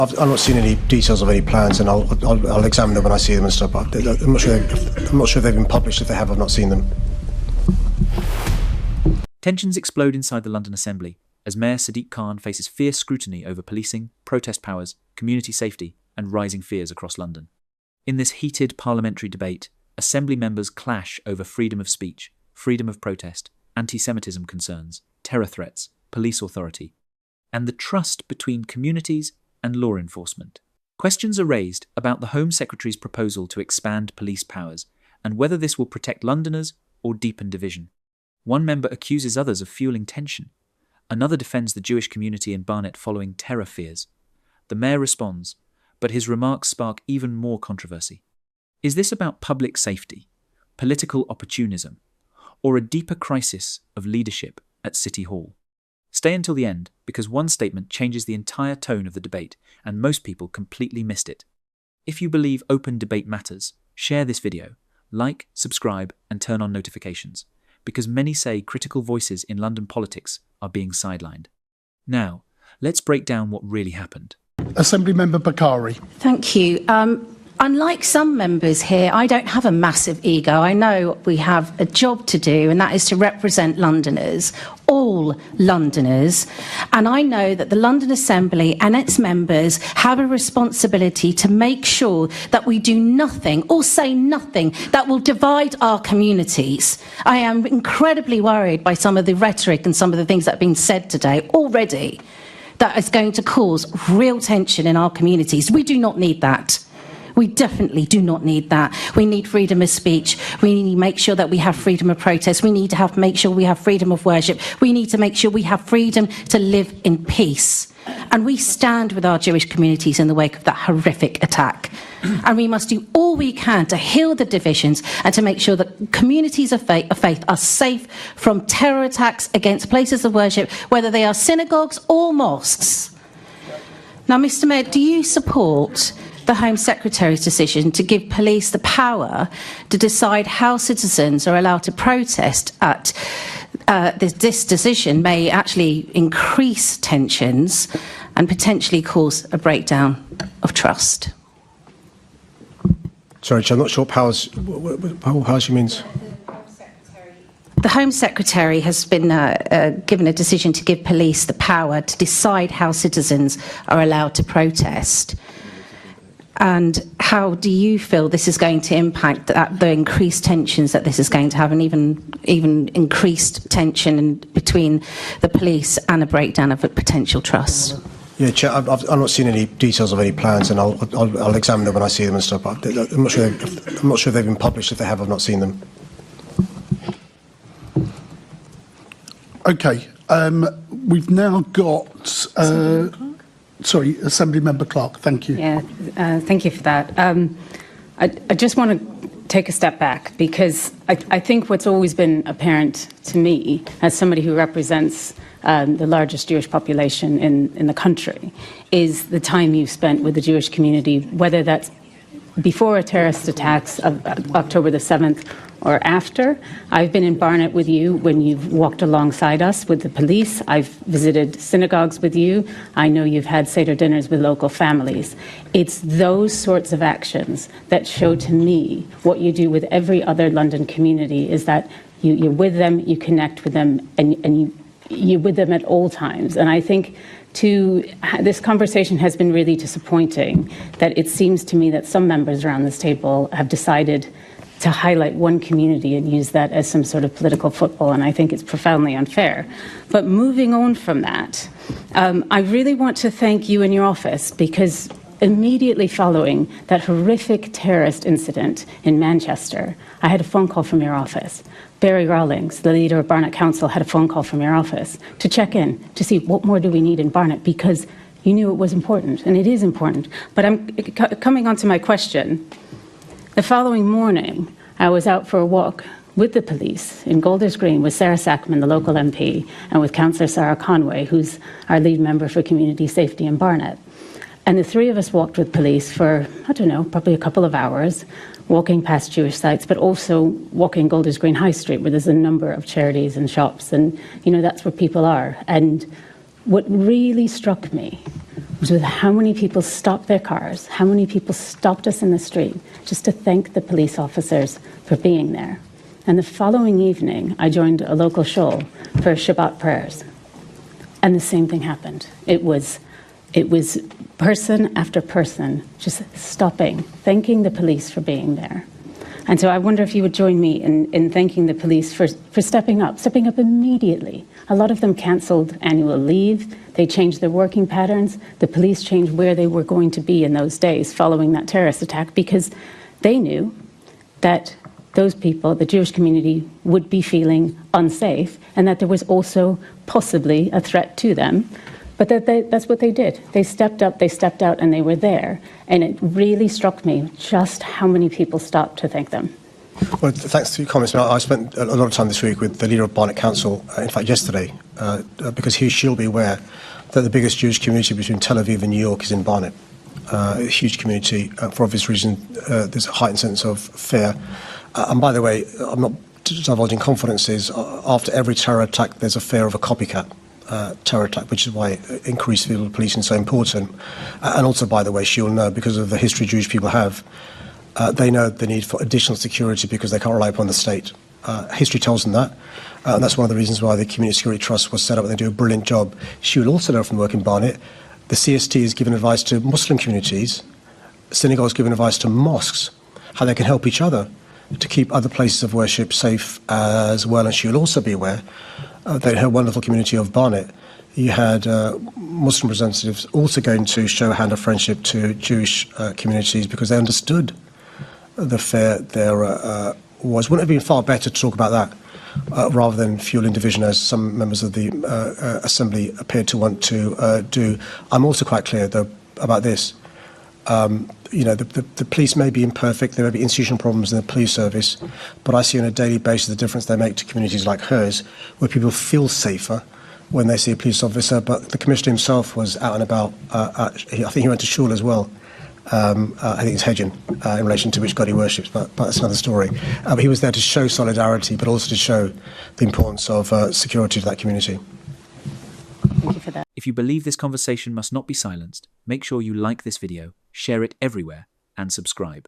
I've not seen any details of any plans, and I'll examine them when I see them and stuff. But I'm not sure if they've been published. If they have, I've not seen them. Tensions explode inside the London Assembly as Mayor Sadiq Khan faces fierce scrutiny over policing, protest powers, community safety, and rising fears across London. In this heated parliamentary debate, Assembly members clash over freedom of speech, freedom of protest, anti-Semitism concerns, terror threats, police authority, and the trust between communities and law enforcement. Questions are raised about the Home Secretary's proposal to expand police powers and whether this will protect Londoners or deepen division. One member accuses others of fueling tension. Another defends the Jewish community in Barnet following terror fears. The mayor responds, but his remarks spark even more controversy. Is this about public safety, political opportunism, or a deeper crisis of leadership at City Hall? Stay until the end, because one statement changes the entire tone of the debate, and most people completely missed it. If you believe open debate matters, share this video, like, subscribe, and turn on notifications, because many say critical voices in London politics are being sidelined. Now, let's break down what really happened. Assemblymember Bakari. Thank you. Unlike some members here, I don't have a massive ego. I know we have a job to do, and that is to represent Londoners, all Londoners. And I know that the London Assembly and its members have a responsibility to make sure that we do nothing or say nothing that will divide our communities. I am incredibly worried by some of the rhetoric and some of the things that have been said today already that is going to cause real tension in our communities. We do not need that. We definitely do not need that. We need freedom of speech. We need to make sure that we have freedom of protest. We need to make sure we have freedom of worship. We need to make sure we have freedom to live in peace. And we stand with our Jewish communities in the wake of that horrific attack. And we must do all we can to heal the divisions and to make sure that communities of faith are safe from terror attacks against places of worship, whether they are synagogues or mosques. Now, Mr. Mayor, do you support the Home Secretary's decision to give police the power to decide how citizens are allowed to protest at this decision may actually increase tensions and potentially cause a breakdown of trust? Sorry, I'm not sure what powers she means. The Home Secretary has been given a decision to give police the power to decide how citizens are allowed to protest. And how do you feel this is going to impact the increased tensions that this is going to have, and even increased tension between the police and a breakdown of a potential trust? Yeah, Chair, I've not seen any details of any plans, and I'll examine them when I see them and stuff. But I'm not sure if they've been published. If they have, I've not seen them. Okay, we've now got. Sorry, Assemblymember Clarke, thank you. Yeah, thank you for that. I just want to take a step back, because I think what's always been apparent to me as somebody who represents the largest Jewish population in the country is the time you've spent with the Jewish community, whether that's before terrorist attacks of October the 7th or after. I've been in Barnet with you when you've walked alongside us with the police. I've visited synagogues with you. I know you've had Seder dinners with local families. It's those sorts of actions that show to me what you do with every other London community, is that you're with them, you connect with them, and you're with them at all times. And I think this conversation has been really disappointing, that it seems to me that some members around this table have decided to highlight one community and use that as some sort of political football, and I think it's profoundly unfair. But moving on from that, I really want to thank you and your office, because immediately following that horrific terrorist incident in Manchester, I had a phone call from your office. Barry Rawlings, the leader of Barnet Council, had a phone call from your office to check in, to see what more do we need in Barnet, because you knew it was important, and it is important. But I'm coming on to my question. The following morning, I was out for a walk with the police in Golders Green with Sarah Sackman, the local MP, and with Councillor Sarah Conway, who's our lead member for community safety in Barnet. And the three of us walked with police for, I don't know, probably a couple of hours, walking past Jewish sites, but also walking Golders Green High Street, where there's a number of charities and shops, and that's where people are. And what really struck me was with how many people stopped their cars, how many people stopped us in the street just to thank the police officers for being there. And the following evening, I joined a local shul for Shabbat prayers. And the same thing happened. It was person after person just stopping, thanking the police for being there. And so I wonder if you would join me in thanking the police for stepping up immediately. A lot of them cancelled annual leave. They changed their working patterns. The police changed where they were going to be in those days following that terrorist attack because they knew that those people, the Jewish community, would be feeling unsafe and that there was also possibly a threat to them. But that's what they did. They stepped up, they stepped out, and they were there. And it really struck me just how many people stopped to thank them. Well, thanks for your comments. I spent a lot of time this week with the leader of Barnet Council, in fact yesterday, because she'll be aware that the biggest Jewish community between Tel Aviv and New York is in Barnet. A huge community. For obvious reasons, there's a heightened sense of fear. And by the way, I'm not divulging confidences. After every terror attack, there's a fear of a copycat terror attack, which is why increased field of policing is so important. And also, by the way, she'll know, because of the history Jewish people have, they know the need for additional security because they can't rely upon the state. History tells them that. And that's one of the reasons why the Community Security Trust was set up, and they do a brilliant job. She will also know from work in Barnet, the CST has given advice to Muslim communities, synagogues given advice to mosques, how they can help each other to keep other places of worship safe as well. And she will also be aware that in her wonderful community of Barnet, you had Muslim representatives also going to show a hand of friendship to Jewish communities because they understood the fear there was. Wouldn't it have been far better to talk about that rather than fueling division, as some members of the Assembly appeared to want to do? I'm also quite clear, though, about this. The police may be imperfect, there may be institutional problems in the police service, but I see on a daily basis the difference they make to communities like hers, where people feel safer when they see a police officer. But the Commissioner himself was out and about. I think he went to shul as well. I think it's Hedgen, in relation to which God he worships, but that's another story. But he was there to show solidarity, but also to show the importance of security to that community. Thank you for that. If you believe this conversation must not be silenced, make sure you like this video, share it everywhere, and subscribe.